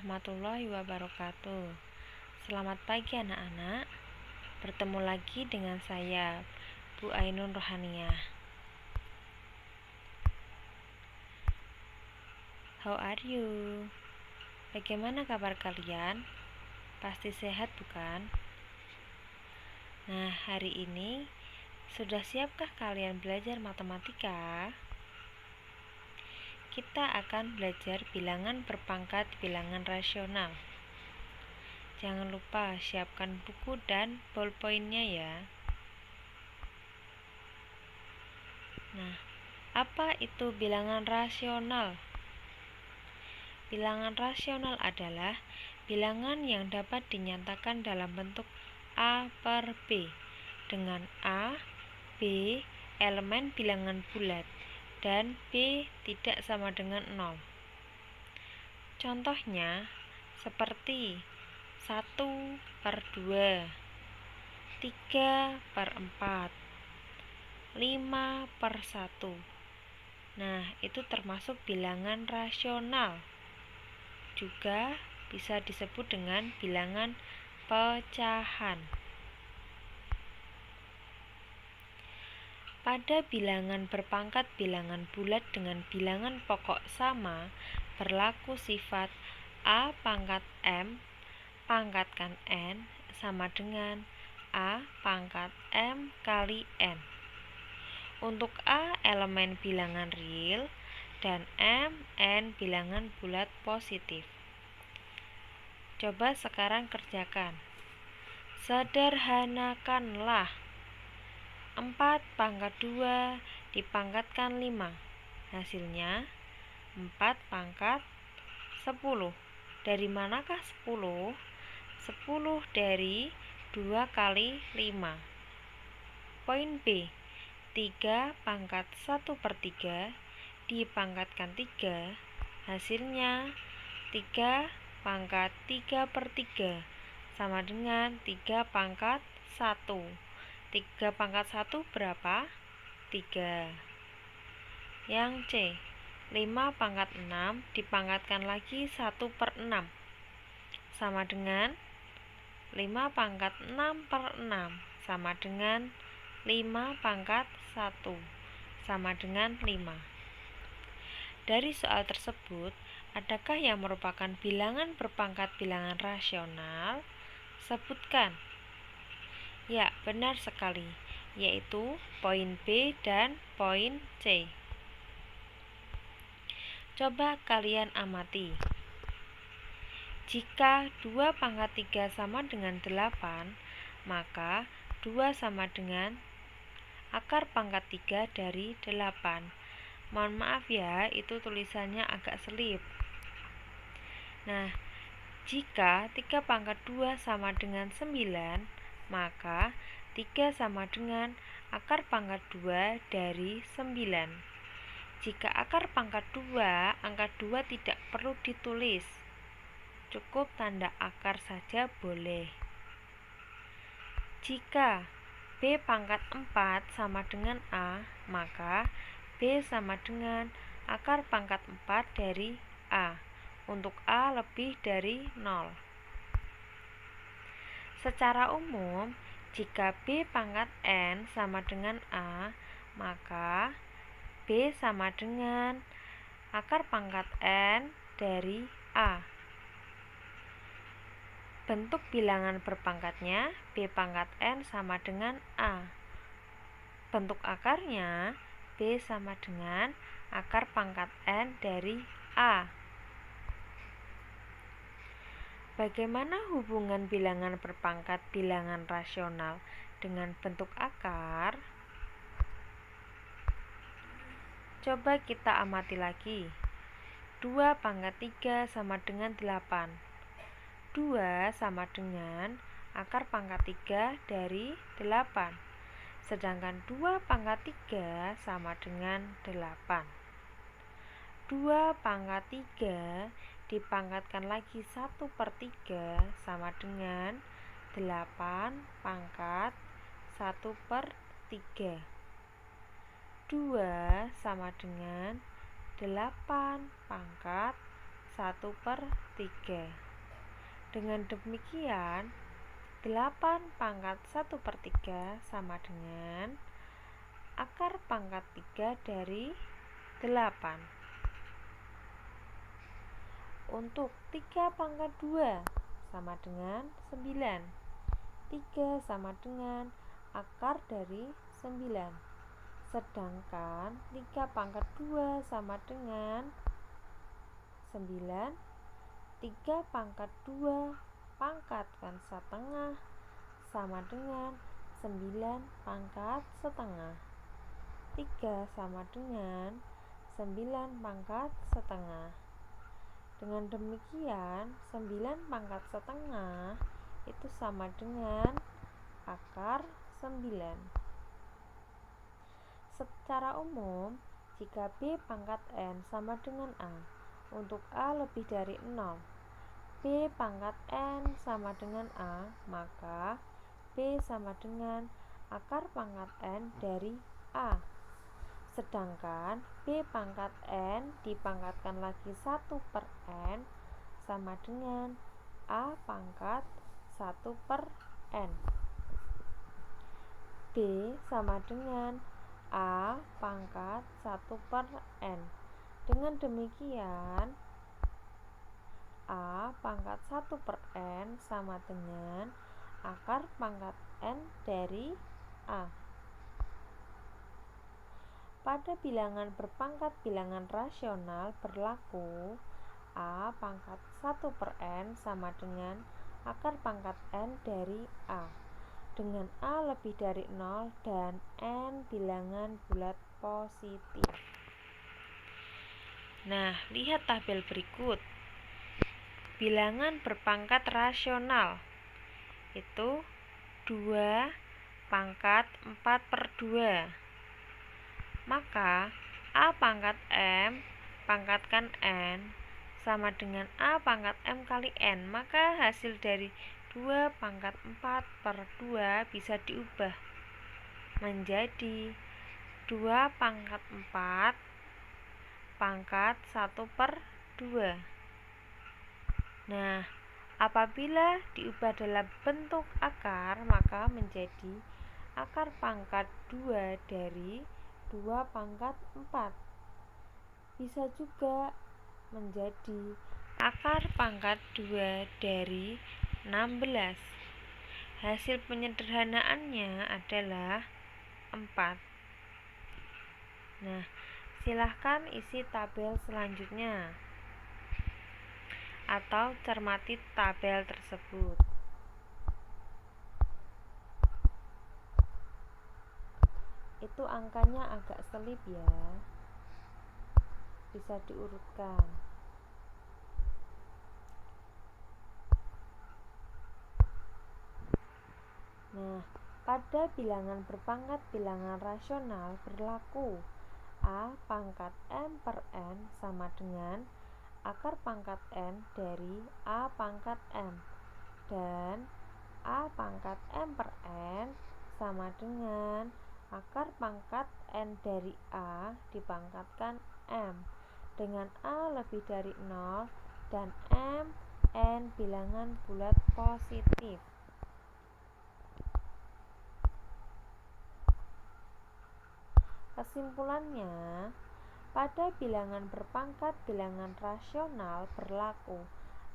warahmatullahi wabarakatuh. Selamat pagi anak-anak. Bertemu lagi dengan saya, Bu Ainun Rohaniah. How are you? Bagaimana kabar kalian? Pasti sehat bukan? Nah, hari ini sudah siapkah kalian belajar matematika? Kita akan belajar bilangan berpangkat bilangan rasional. Jangan lupa siapkan buku dan ballpointnya ya. Nah, apa itu bilangan rasional? Bilangan rasional adalah bilangan yang dapat dinyatakan dalam bentuk A per B, dengan A, B elemen bilangan bulat, dan B tidak sama dengan 0. Contohnya seperti 1 per 2, 3 per 4, 5 per 1. Nah, itu termasuk bilangan rasional. Juga bisa disebut dengan bilangan pecahan. Pada bilangan berpangkat bilangan bulat dengan bilangan pokok sama, berlaku sifat A pangkat M pangkatkan N sama dengan A pangkat M kali N. Untuk A elemen bilangan real dan M, N bilangan bulat positif. Coba sekarang kerjakan. Sederhanakanlah. 4 pangkat 2 dipangkatkan 5. Hasilnya 4 pangkat 10. Dari manakah 10? 10 dari 2 kali 5. Poin B. 3 pangkat 1 per 3 dipangkatkan 3. Hasilnya 3 pangkat 3 per 3 sama dengan 3 pangkat 1. 3 pangkat 1 berapa? 3. Yang C, 5 pangkat 6 dipangkatkan lagi 1 per 6 sama dengan 5 pangkat 6 per 6 sama dengan 5 pangkat 1 sama dengan 5. Dari soal tersebut, adakah yang merupakan bilangan berpangkat bilangan rasional? Sebutkan. Ya, benar sekali, yaitu poin B dan poin C. Coba kalian amati. Jika 2 pangkat 3 sama dengan 8, maka 2 sama dengan akar pangkat 3 dari 8. Mohon maaf ya, itu tulisannya agak selip. Nah, jika 3 pangkat 2 sama dengan 9, maka 3 sama dengan akar pangkat 2 dari 9. Jika akar pangkat 2, angka 2 tidak perlu ditulis. Cukup tanda akar saja boleh. Jika B pangkat 4 sama dengan A, maka B sama dengan akar pangkat 4 dari A. Untuk A lebih dari 0. Secara umum, jika B pangkat N sama dengan A, maka B sama dengan akar pangkat N dari A. Bentuk bilangan berpangkatnya B pangkat N sama dengan A. Bentuk akarnya B sama dengan akar pangkat N dari A. Bagaimana hubungan bilangan berpangkat bilangan rasional dengan bentuk akar? Coba kita amati lagi. 2 pangkat 3 sama dengan 8. 2 sama dengan akar pangkat 3 dari 8. Sedangkan 2 pangkat 3 sama dengan 8. 2 pangkat 3 dipangkatkan lagi 1 per 3 sama dengan 8 pangkat 1 per 3. 2 sama dengan 8 pangkat 1/3. Dengan demikian 8/1/3 sama dengan akar pangkat 3 dari 8. Untuk 3/2 sama dengan 9. 3 sama dengan akar dari 9. Sedangkan 3/2 sama dengan 9. 3/2 pangkatkan setengah sama dengan 9/1. 3 sama dengan 9/1. Dengan demikian 9/1 itu sama dengan akar 9. Secara umum, jika B pangkat N sama dengan A, untuk A lebih dari 0, B pangkat N sama dengan A, maka B sama dengan akar pangkat N dari A. Sedangkan B pangkat N dipangkatkan lagi 1/N sama dengan A pangkat 1/N. B sama dengan A pangkat 1/N. Dengan demikian A pangkat 1/N sama dengan akar pangkat N dari A. Pada bilangan berpangkat bilangan rasional berlaku A pangkat 1/N sama dengan akar pangkat N dari A, dengan A lebih dari 0 dan N bilangan bulat positif. Nah, lihat tabel berikut. Bilangan berpangkat rasional itu 2 pangkat 4/2. Maka A pangkat M pangkatkan N sama dengan A pangkat M kali N. Maka hasil dari 2 pangkat 4/2 bisa diubah menjadi 2 pangkat 4 pangkat 1/2. Nah, apabila diubah dalam bentuk akar, maka menjadi akar pangkat 2 dari 2 pangkat 4. Bisa juga menjadi akar pangkat 2 dari 16. Hasil penyederhanaannya adalah 4. Nah, silahkan isi tabel selanjutnya atau cermati tabel tersebut. Itu angkanya agak selip ya, bisa diurutkan. Nah, pada bilangan berpangkat bilangan rasional berlaku A pangkat M per N sama dengan akar pangkat N dari A pangkat M, dan A pangkat M per N sama dengan akar pangkat N dari A dipangkatkan M, dengan A lebih dari 0 dan M N bilangan bulat positif. Kesimpulannya, pada bilangan berpangkat bilangan rasional berlaku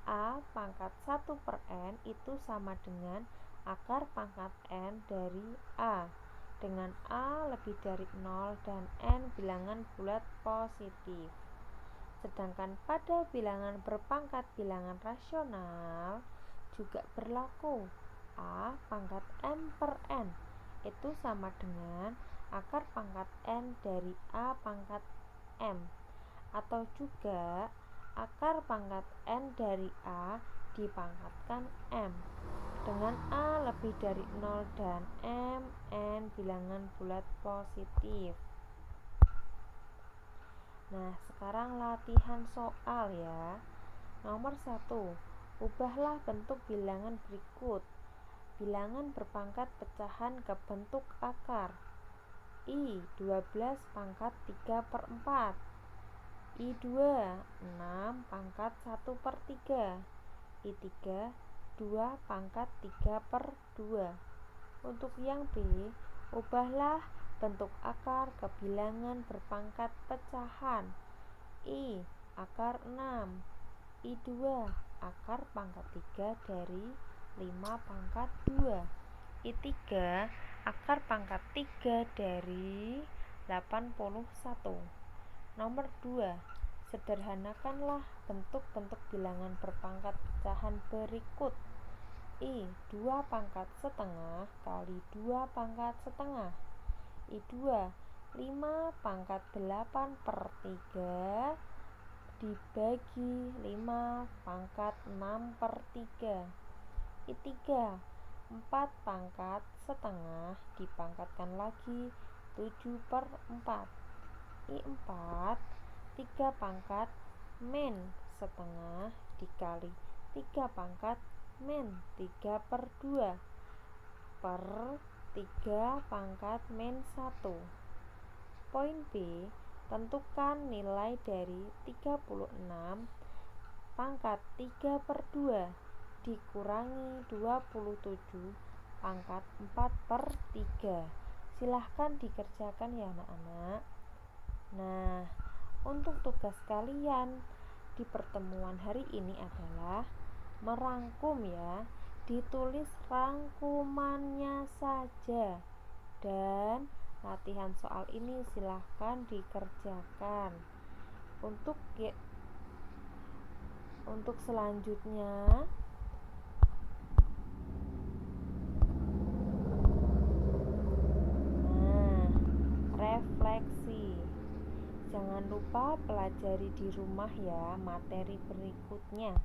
A pangkat 1/N itu sama dengan akar pangkat N dari A, dengan A lebih dari 0 dan N bilangan bulat positif. Sedangkan pada bilangan berpangkat bilangan rasional juga berlaku A pangkat M per N itu sama dengan akar pangkat N dari A pangkat M, atau juga akar pangkat N dari A dipangkatkan M, dengan A lebih dari 0 dan M N bilangan bulat positif. Nah, sekarang latihan soal ya. Nomor 1. Ubahlah bentuk bilangan berikut. Bilangan berpangkat pecahan ke bentuk akar. I 12 pangkat 3/4, I2 6 pangkat 1/3. I3 2 pangkat 3/2. Untuk yang B, ubahlah bentuk akar ke bilangan berpangkat pecahan. I akar 6, I2 akar pangkat 3 dari 5 pangkat 2, I3 akar pangkat 3 dari 81. Nomor 2, sederhanakanlah bentuk-bentuk bilangan berpangkat pecahan berikut. I 2 pangkat setengah kali 2 pangkat setengah. I2 5 pangkat 8/3 dibagi 5 pangkat 6/3. I3 4 pangkat setengah dipangkatkan lagi 7/4. I4 3 pangkat min setengah dikali 3 pangkat min 3/2 per 3 pangkat min 1. Poin B, tentukan nilai dari 36 pangkat 3/2 dikurangi 27 pangkat 4/3. Silahkan dikerjakan ya anak-anak. Nah, untuk tugas kalian di pertemuan hari ini adalah merangkum ya, ditulis rangkumannya saja, dan latihan soal ini silahkan dikerjakan. Untuk selanjutnya, refleksi. Jangan lupa pelajari di rumah ya materi berikutnya.